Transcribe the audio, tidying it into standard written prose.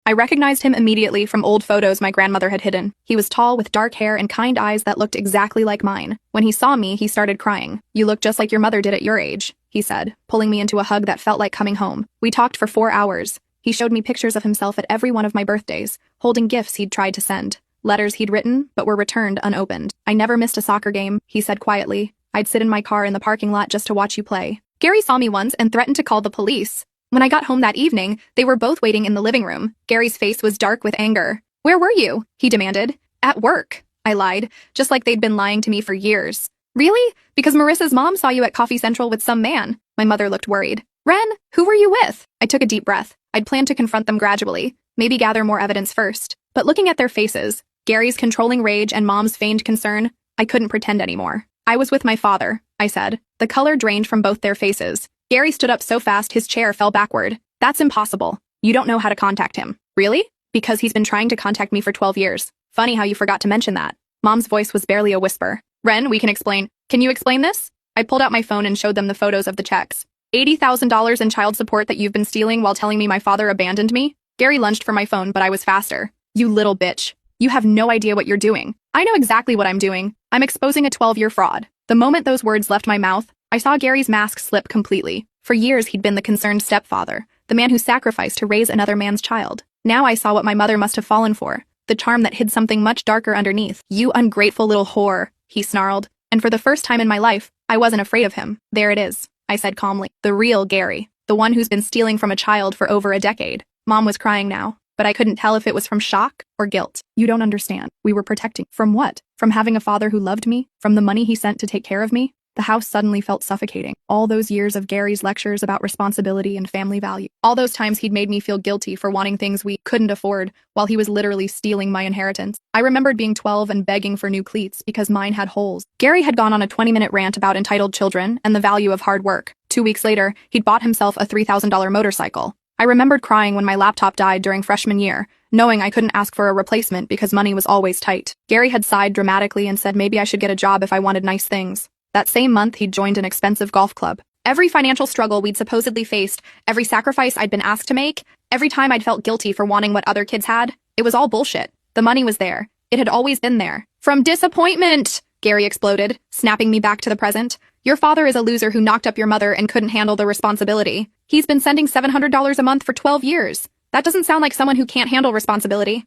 I recognized him immediately from old photos my grandmother had hidden. He was tall with dark hair and kind eyes that looked exactly like mine. When he saw me, he started crying. "You look just like your mother did at your age," he said, pulling me into a hug that felt like coming home. We talked for 4 hours. He showed me pictures of himself at every one of my birthdays, holding gifts he'd tried to send. Letters he'd written, but were returned unopened. "I never missed a soccer game," he said quietly. "I'd sit in my car in the parking lot just to watch you play." Gary saw me once and threatened to call the police. When I got home that evening, they were both waiting in the living room. Gary's face was dark with anger. "Where were you?" he demanded. "At work," I lied, just like they'd been lying to me for years. "Really? Because Marissa's mom saw you at Coffee Central with some man." My mother looked worried. "Ren, who were you with?" I took a deep breath. I'd planned to confront them gradually, maybe gather more evidence first. But looking at their faces, Gary's controlling rage and Mom's feigned concern, I couldn't pretend anymore. "I was with my father," I said. The color drained from both their faces. Gary stood up so fast his chair fell backward. "That's impossible. You don't know how to contact him." "Really?" "Because he's been trying to contact me for 12 years. Funny how you forgot to mention that." Mom's voice was barely a whisper. "Ren, we can explain." "Can you explain this?" I pulled out my phone and showed them the photos of the checks. $80,000 in child support that you've been stealing while telling me my father abandoned me? Gary lunged for my phone, but I was faster. "You little bitch. You have no idea what you're doing." "I know exactly what I'm doing. I'm exposing a 12-year fraud." The moment those words left my mouth, I saw Gary's mask slip completely. For years, he'd been the concerned stepfather, the man who sacrificed to raise another man's child. Now I saw what my mother must have fallen for, the charm that hid something much darker underneath. "You ungrateful little whore," he snarled. And for the first time in my life, I wasn't afraid of him. "There it is," I said calmly. "The real Gary, the one who's been stealing from a child for over a decade." Mom was crying now, but I couldn't tell if it was from shock or guilt. "You don't understand. We were protecting." "From what? From having a father who loved me? From the money he sent to take care of me?" The house suddenly felt suffocating. All those years of Gary's lectures about responsibility and family value. All those times he'd made me feel guilty for wanting things we couldn't afford while he was literally stealing my inheritance. I remembered being 12 and begging for new cleats because mine had holes. Gary had gone on a 20-minute rant about entitled children and the value of hard work. 2 weeks later, he'd bought himself a $3,000 motorcycle. I remembered crying when my laptop died during freshman year, knowing I couldn't ask for a replacement because money was always tight. Gary had sighed dramatically and said maybe I should get a job if I wanted nice things. That same month, he'd joined an expensive golf club. Every financial struggle we'd supposedly faced, every sacrifice I'd been asked to make, every time I'd felt guilty for wanting what other kids had, it was all bullshit. The money was there. It had always been there. "From disappointment!" Gary exploded, snapping me back to the present. "Your father is a loser who knocked up your mother and couldn't handle the responsibility. He's been sending $700 a month for 12 years. That doesn't sound like someone who can't handle responsibility."